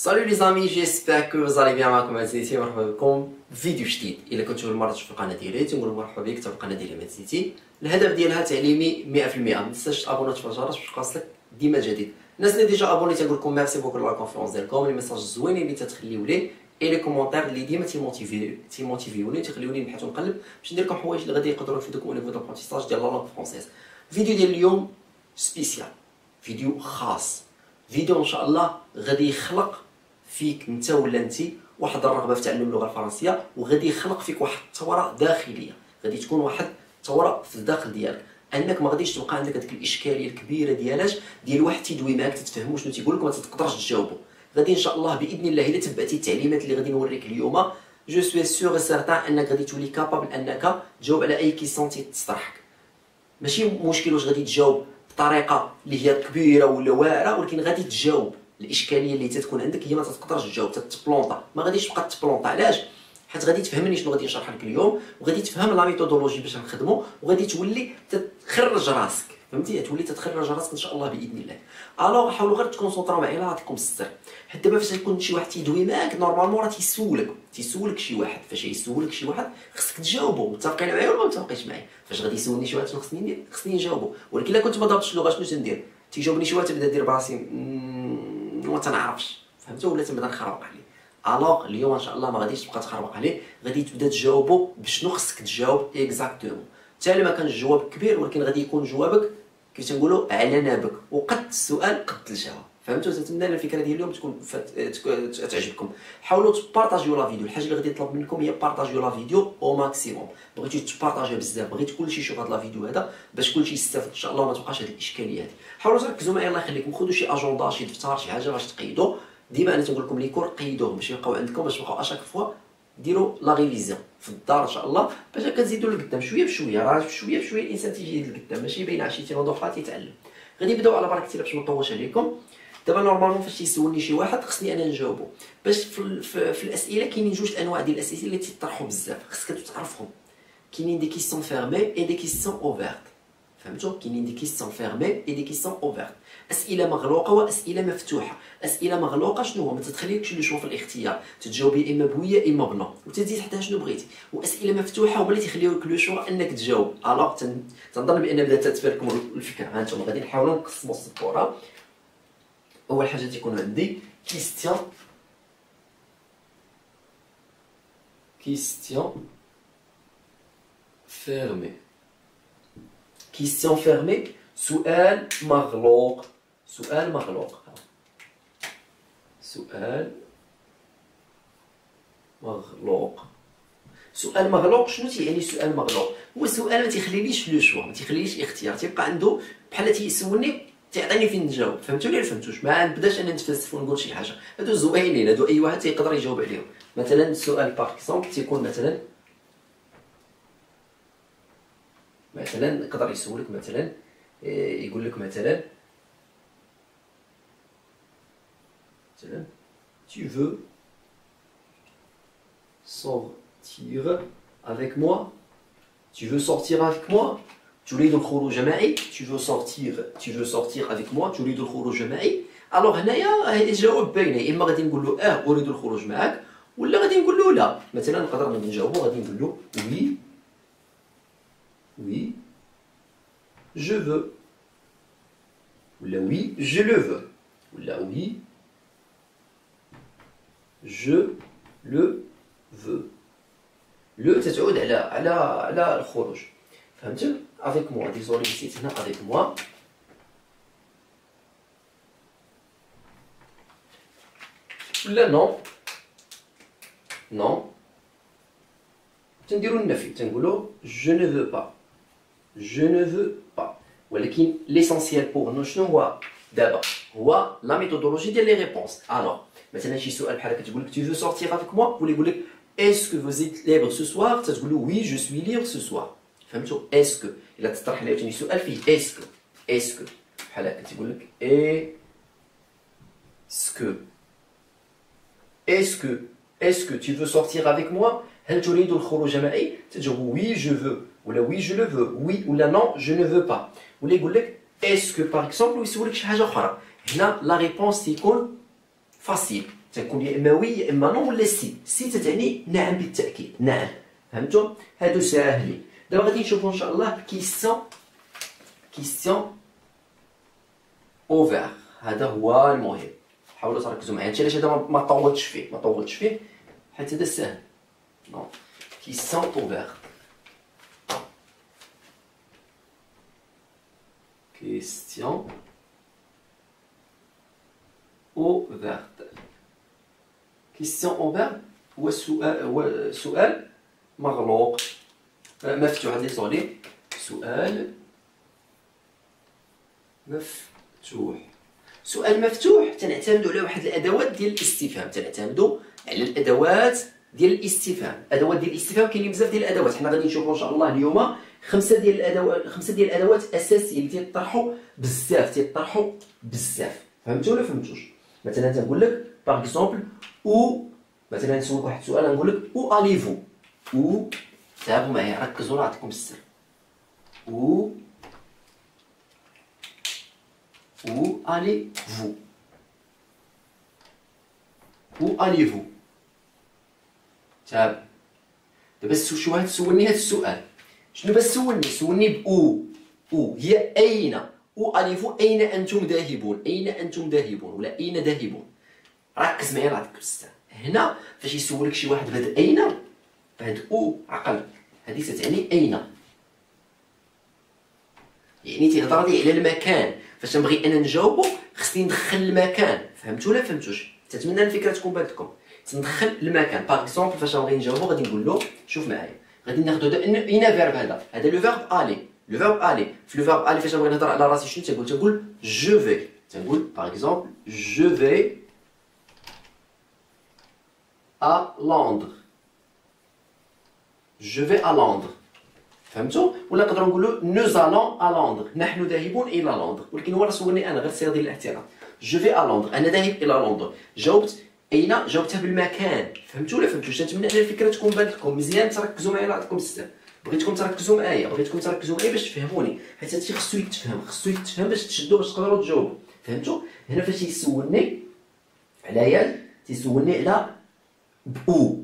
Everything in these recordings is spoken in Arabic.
Salut les amis, j'espère que vous allez bien. معكم عزيزتي، مرحبا بكم فيديو جديد. الا كنتو اول مره تشوفوا القناه ديالي تنقول مرحبا بك. تبقى القناه ديالي مازيتي الهدف ديالها تعليمي 100%. ما تنساش تابوني وتفعل الجرس باش يوصلك ديما جديد. الناس اللي ديجا ابوني تنقول لكم ميرسي بوكو لا كونفيونس ديالكم، لي ميساج زوينين اللي تتخليو لي اي لي كومونتير اللي ديما تيموتيفيوني تخليوني نبحث ونقلب باش ندير لكم حوايج اللي غادي يقدروا يفيدوكم او نيفو دابونتيساج ديال لا لونغ فرونسيز. الفيديو ديال اليوم سبيسيال، فيديو خاص، فيديو ان شاء الله غادي يخلق فيك انت ولا انت واحد الرغبه في تعلم اللغه الفرنسيه، وغادي يخلق فيك واحد الثوره داخليه، غادي تكون واحد الثوره في الداخل ديالك، انك ما غاديش تبقى عندك هذيك الاشكاليه الكبيره ديال واحد تيدوي معاك تتفهموا شنو تيقول لك وما تقدرش تجاوبوا. غادي ان شاء الله باذن الله الا تبعتي التعليمات اللي غادي نوريك اليوم، جو سوي سيغ سيرتان انك غادي تولي كابابل انك تجاوب على اي كيسيون تطرحك. ماشي مشكل واش غادي تجاوب بطريقه اللي هي كبيره ولا واعره، ولكن غادي تجاوب. الاشكاليه اللي تتكون عندك هي ما تقدرش تجاوب، تتبلونطا، ما غاديش تبقى تبلونطا. علاش؟ حيت غادي تفهمني شنو غادي نشرح لك اليوم، وغادي تفهم لا ميثودولوجي باش نخدمو، وغادي تولي تخرج راسك، فهمتي؟ تولي تخرج راسك ان شاء الله باذن الله. الوغ حاولوا غير تكونسونطراو معايا، نعطيكم السر. حيت دابا فاش يكون شي واحد تيدوي معاك نورمالمون راه تيسولك شي واحد، فاش يسولك شي واحد خصك تجاوبو. متفقين معايا ولا ما متفقينش معايا؟ فاش غادي يسولني شي واحد شنو خصني ندير، خصني نجاوبو. ولكن الا كنت ما ضابطش اللغه شنو تندير؟ تيجاوبني شي واحد تبدا دير براسي ما تنعرفش، فهمتوا؟ ولا تبدا نخربق عليه. الوغ اليوم ان شاء الله ما غاديش تبقى تخربق عليه، غادي تبدا تجاوبو بشنو خصك تجاوب اكزاكتومون. حتى الا ما كان الجواب كبير، ولكن غادي يكون جوابك كيف تنقولوا على نابك، وقد السؤال قد الجواب. فهمتوا؟ تنتمنى الفكره ديال اليوم تكون تعجبكم. حاولوا تبارطاجيو لا فيديو. الحاجه اللي غادي نطلب منكم هي بارطاجيو لا فيديو او ماكسيموم. بغيتو تبارطاجيو بزاف، بغيت كلشي يشوف هذا لا فيديو هذا باش كلشي يستافد ان شاء الله، وما تبقاش هذه الاشكاليه هذه. حاولوا تركزوا معايا الله يخليكم، خذوا شي اجندا، شي دفتر، شي حاجه باش تقيدوا. ديما انا تنقول لكم لي كور قيدوهم باش يبقاو عندكم، باش تبقاو اشاك فوا ديروا لا ريفيزيون في الدار ان شاء الله، باش كنزيدوا لقدام شويه بشويه. راه شويه بشويه الانسان تيجي لقدام، ماشي باين على شي تينوضو فات يتعلم. غادي نبداو على بركه الله باش ما نطولش عليكم. دابا نورمالمون فاش تيسولني شي واحد خصني انا نجاوبو. باش في الاسئله كاينين جوج انواع ديال الاسئله اللي تيطرحوا بزاف، خصك تعرفهم. كاينين دي كيسيون فيرمي اي دي كيسيون اوفيرت. فهمتوا؟ كاينين دي كيسيون فيرمي اي دي كيسيون اوفيرت، اسئله مغلوقه واسئله مفتوحه. اسئله مغلوقه شنو هو؟ ما تتخليكش لو شوا في الاختيار، تجاوبي اما بويه اما بنو، وتزيد حتى شنو بغيتي. واسئله مفتوحه هما اللي تيخليوك لو شوا انك تجاوب. الوغ تنظن بان بدات تتبان لكم الفكره. ها انتم غادي نحاولوا نقسموا السبوره. اول حاجه تيكون عندي كيستيون فيرمي. كيستيون فيرمي سؤال مغلوق. سؤال مغلوق. سؤال مغلوق. سؤال مغلوق شنو تيعني سؤال مغلوق؟ هو سؤال ما تيخليليش لو شوا، ما تيخليليش اختيار، تيبقى عنده بحال تيسولني تعطيني فين نجاوب. فهمتوا ولا فهمتوش؟ ما نبداش انا نتفلسف ونقول شي حاجه. هادو زوينين، هادو اي واحد تيقدر يجاوب عليهم. مثلا السؤال باغ اكزومبل تيكون مثلا يقدر يسولك مثلا، يقول لك مثلا tu veux sortir avec moi? Tu veux sortir avec moi? تريد الخروج معي. tu veux sortir avec moi. تريد الخروج معي. الوغ هنايا الجواب باين، اما غادي نقول له اريد الخروج معك، ولا غادي نقول له لا. مثلا نقدر نجاوبو غادي نقول له oui je veux، ولا oui je le veux، ولا oui je le veux. لو تتعود على الخروج. فهمتوا؟ افيك موا. ديزولي نسيت هنا افيك موا. ولا نو تنديرو النفي، تنقولو je ne veux pas. ولكن ليسونسيال بور نو شنو هو دابا؟ هو لا ميثودولوجي ديال لي ريبونس. الوغ مثلا شي سؤال بحال هكا تقول لك tu veux sortir avec moi، ولا يقول لك est-ce que vous êtes libre ce soir؟ تتقول له oui je suis libre ce soir. فهمتوا؟ est-ce que الا تطرح لي عاوتاني سؤال فيه est-ce que بحال هكا تقول لك est-ce que tu veux sortir avec moi؟ هل تريد الخروج معي؟ تجاوب oui je veux، ولا oui je le veux، oui ولا non je ne veux pas. ولا يقول لك est-ce que par exemple ويسولك شي حاجه اخرى. هنا لا ريبونس تيكون فاسيل. تكون يا اما وي يا اما نو ولا سي. سي تتعني نعم بالتاكيد، نعم. فهمتوا؟ هادو ساهلين. دابا غادي نشوفوا ان شاء الله كيستيون اوفير. هذا هو المهم، حاولوا تركزوا معايا. هادشي علاش هذا ما طولتش فيه حيت هذا ساهل. نو كيستيون اوفير، كيستيون اوفيرت. كيستيون اوفير هو سؤال مغلوق مفتوح. ديزولي، سؤال مفتوح. سؤال مفتوح تنعتمدوا على واحد الادوات ديال الاستفهام. تنعتمدوا على الادوات ديال الاستفهام. ادوات ديال الاستفهام كاينين بزاف ديال الادوات. حنا غادي نشوفوا ان شاء الله اليوم خمسه ديال الادوات اساسيه اللي تيطرحوا بزاف. فهمتوا ولا فهمتوش؟ مثلا تنقول لك باغ اكزومبل او، مثلا نسولك واحد السؤال نقول لك او اليفو. او، تابعوا معايا ركزوا راه عطيكم السر. او allez-vous. Où allez-vous. تابع. دابا شي واحد سولني هذا السؤال. شنو باش سولني بأو. أو هي أين. أو allez-vous أين أنتم ذاهبون. أين أنتم ذاهبون ولا أين ذاهبون. ركز معايا نعطيك السر. هنا فاش يسولك شي واحد بهاد أين، بهاد أو عقل، هذه تتعني أين. يعني تيهضر لي على المكان. فاش نبغي انا نجاوبو خصني ندخل المكان. فهمتوا ولا فهمتوش؟ تتمنى الفكره تكون بانت لكم. تندخل المكان. باغ اكزومبل فاش نبغي نجاوبو غادي نقول له شوف معايا، غادي ناخذ هذا اين فيرب. هذا لو فيرب الي. لو فيرب الي، في لو فيرب الي فاش نبغي نهضر على راسي شنو تنقول جو في. تنقول باغ اكزومبل جو في ا لندر. جو في ا لندر. فهمتوا؟ ولا نقدروا نقولوا نو زالون ا لندر، نحن ذاهبون الى لندر. ولكن هو راه سولني انا غير صيغه ديال الاعتراض. جو في ا لندر، انا ذاهب الى لندر. جاوبت اين، جاوبتها بالمكان. فهمتوا ولا فهمتوش؟ نتمنى ان الفكره تكون بانت لكم مزيان. تركزوا معايا نعطيكم السر. بغيتكم تركزوا معايا باش تفهموني، حيت هادشي خصو يتفهم باش تشدوا باش تقدروا تجاوبوا. فهمتوا؟ هنا فاش يسولني على تيسولني على بأو.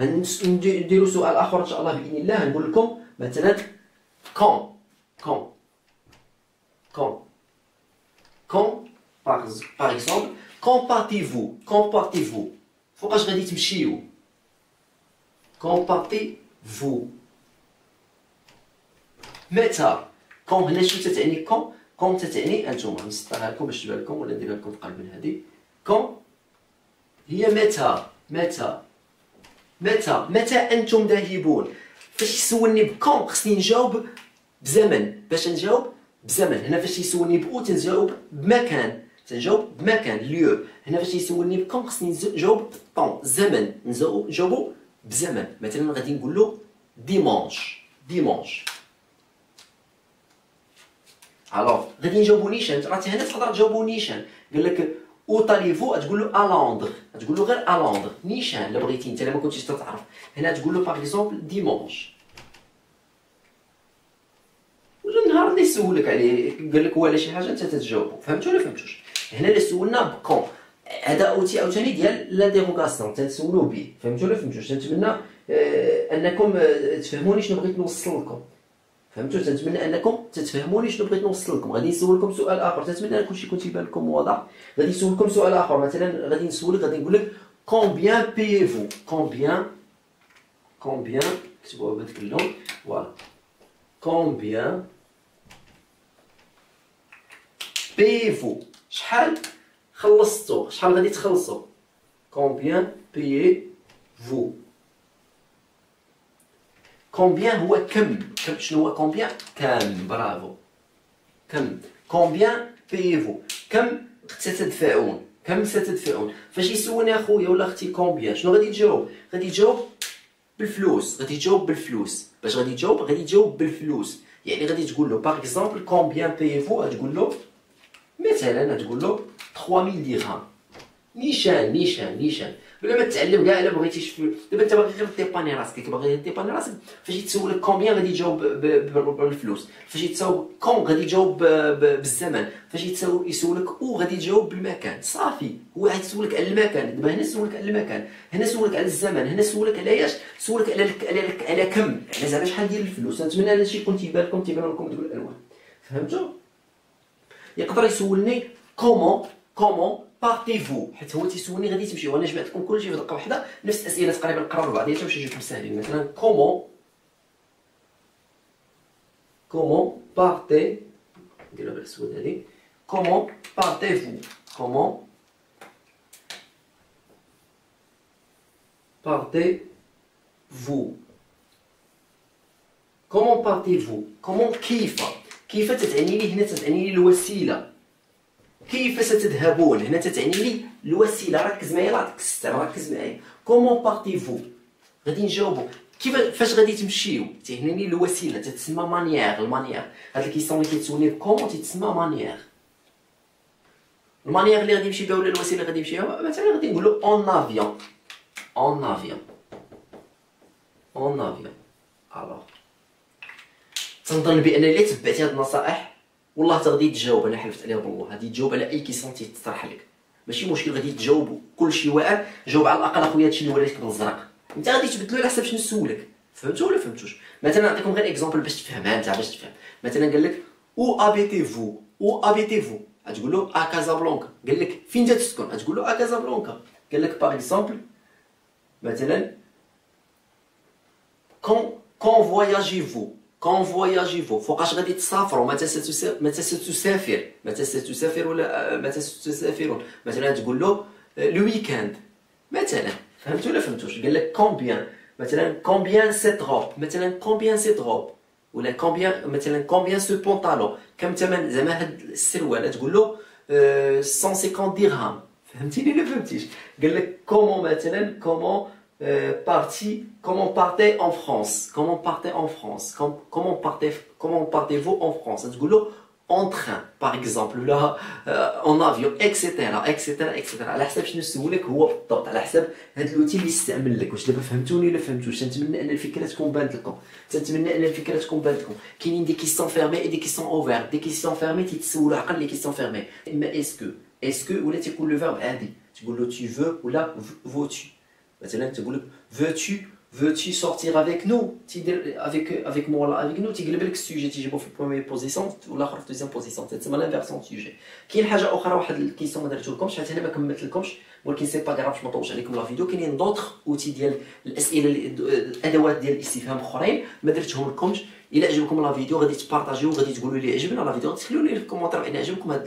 نديروا سؤال اخر ان شاء الله باذن الله. نقول لكم مثلا quand par exemple quand partez-vous فوقاش غادي تمشيو. quand partez-vous. متى. quand هنا شنو تتعني quand تتعني انتم. نسطرها لكم باش تبان لكم ولا نديرها لكم في قلب من هذه. quand هي متى انتم ذاهبون. فاش يسولني بكون خصني نجاوب بزمن. باش نجاوب بزمن. هنا فاش يسولني بأو تنجاوب بمكان. ليو. هنا فاش يسولني بكون خصني نجاوب بالطون، زمن. نجاوبو بزمن. مثلا غادي نقول له ديمونش. الوغ غادي نجاوبو نيشان. راه هنا تقدر تجاوبو نيشان. قال لك او طاليفو تقول له الوندر، تقول له غير الوندر. نيشان الا بغيتي انت، الا ما كنتيش تعرف. هنا تقول له باغ اكزومبل ديمونش. ولا النهار اللي يسولك عليه قال لك ولا شي حاجه انت تتجاوبو. فهمتوا ولا فهمتوش؟ هنا اللي سولنا بكون، هذا اوتي عاوتاني ديال لا ديروغاسيون تنسولو به. فهمتوا ولا فهمتوش؟ تنتمنى انكم تفهموني شنو بغيت نوصل لكم. فهمتوا؟ تنتمنى انكم تتفهموني شنو بغيت نوصل لكم. غادي نسولكم سؤال اخر. تنتمنى كلشي كنت يبان لكم واضح. غادي نسولكم سؤال اخر. مثلا غادي نقول لك combien payez-vous. combien كتبوها بهذاك اللون. فوالا combien payez-vous. شحال خلصتوا، شحال غادي تخلصوا. combien payez-vous. combien هو كم. شنو هو combien؟ كم. برافو. كم. combien payez-vous. كم ستدفعون. فاش يسولني اخويا ولا اختي combien شنو غادي تجاوب؟ غادي تجاوب بالفلوس. باش غادي تجاوب بالفلوس. يعني غادي تقول له باغ اكزومبل combien payez-vous. غتقول له مثلا 3000 درهم نيشان بلا ما تتعلم كاع الا بغيتيش دابا انت باغي غير ديباني راسك، باغي ديباني راسك فاش يتسولك كومبيان غادي تجاوب بالفلوس، فاش يتساوب كون غادي تجاوب بالزمن، فاش يسولك او غادي تجاوب بالمكان. صافي هو غيسولك على المكان، دابا هنا سولك على المكان، هنا سولك على الزمن، هنا سولك على ايش؟ سولك على كم، على زعما شحال ديال الفلوس. نتمنى هذا الشيء يكون تيبان لكم دوك الالوان. فهمتوا؟ يقدر يسولني كومون بارتيفو، حيت هو تيسولني غادي تمشي، وانا جمعت لكم كلشي في دقه واحده نفس الاسئله تقريبا قراب بعضياتهم باش يجيكم ساهلين. مثلا كومون بارتي، نديرها بالاسود هذه، كومون بارتيفو، كومون بارتيفو، كومون كيف تتعني لي هنا، تتعني لي الوسيله. كيف ستذهبون هنا تتعني لي الوسيله. ركز معايا، لا تكستر، ركز معايا. كومون بارتيفو غادي نجاوبوا فاش غادي تمشيو، تيهمني الوسيله، تتسمى مانيير. المانيير هاد الكيسيون اللي كيتسولني بكومون تيتسمى مانيير. المانيير اللي غادي نمشي بها ولا الوسيله اللي غادي نمشي بها، مثلا غادي نقولوا اون افيون. الوغ تنظن بان الا تبعتي هاد النصائح والله تغادي تجاوب، انا حلفت عليها بالله غادي تجاوب على اي كيسيون تيطرح لك، ماشي مشكل غادي تجاوب كلشي واعر. جاوب على الاقل اخويا هادشي اللي وريتك بالزرق، انت غادي تبدلو على حسب شنو سولك. فهمتوا ولا فهمتوش؟ مثلا نعطيكم غير اكزومبل باش تفهمها انت، باش تفهم. مثلا قال لك او ابيتيفو، غتقول له ا كازابلانكا. قال لك فين تسكن، غتقول له ا كازابلانكا. قال لك باغ اكزومبل مثلا كون فواياجيفو، فوقاش غادي تسافروا، متى ستسافر ولا متى ستسافرون. مثلا تقول له لو ويكاند مثلا. فهمتوا ولا فهمتوش؟ قال لك كومبيان، مثلا كومبيان سيت روب، مثلا كومبيان سيت روب، ولا كومبيان مثلا كومبيان سو بونطالون، كم ثمن زعما هاد السروال. تقول له 150 درهم. فهمتيني ولا فهمتيش؟ قال لك كومون مثلا كومون comment partez en France, comment partez-vous en France. تقول له en train par exemple ولا en avion etc. على حسب شنو سولك هو بالضبط، على حسب هاد الوتي اللي استعمل لك. واش دابا فهمتوني ولا فهمتوش؟ تنتمنى ان الفكره تكون بانت لكم. كاينين دي كيسيون فيرمي اي دي كيسيون اوفير. دي كيسيون فيرمي تيتسولوا عقل لي كيسيون فيرمي، اما اسكو ولا تيكون لو فيرب عادي، تقول له tu veux ولا veux-tu. مثلا تقول لك veux-tu sortir avec nous، avec moi ولا avec nous، تيقلب لك السوجي تيجيبو في البروميير بوزيسيون والاخر في دوزيام بوزيسيون، تسمى لانفيرسون سوجي. كاين حاجه اخرى، واحد الكيسيون ما درتولكمش حيت انا ما كملتلكمش، ولكن سي با غراف باش ما نطولش عليكم لا فيديو. كاينين دوطخ اوتي ديال الاسئله، الادوات ديال الاستفهام اخرين ما درتهم لكمش. الا عجبكم لا فيديو غادي تبارطاجيو وغادي تقولوا لي عجبنا لا فيديو، تخليو لي في الكومونتير ان عجبكم هذا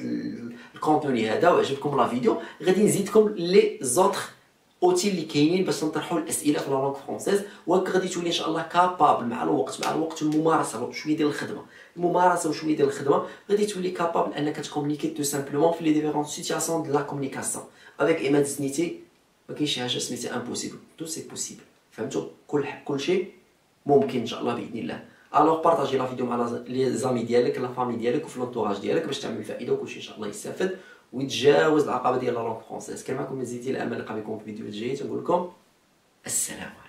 الكونتوني هذا وعجبكم لا فيديو. غادي نزيدكم لي زوطخ اوتي اللي كاينين باش نطرحوا الاسئله في لا لونغ فرونسيز، وهكا غادي تولي ان شاء الله كابابل مع الوقت والممارسه وشويه ديال الخدمه، غادي تولي كابابل انك تكومونيكي تو سامبلومون في لي ديفيرون سيتياسيون دو لا كومونيكاسيون. افيك ايمان سنيتي ما كاينش شي حاجه سميتها امبوسيبل، تو سي بوسيبل. فهمتوا؟ كل شيء ممكن ان شاء الله باذن الله. الوغ بارطاجي لا فيديو مع لي زامي ديالك، لا فامي ديالك وفي لونطوراج ديالك باش تعمل فائده وكلشي ان شاء الله يستافد ويتجاوز العقبه ديال لا لونغ فرونسيز. كان معكم مزيتي الامل، نلقى بكم في فيديو جاي، تنقول لكم السلام عليكم.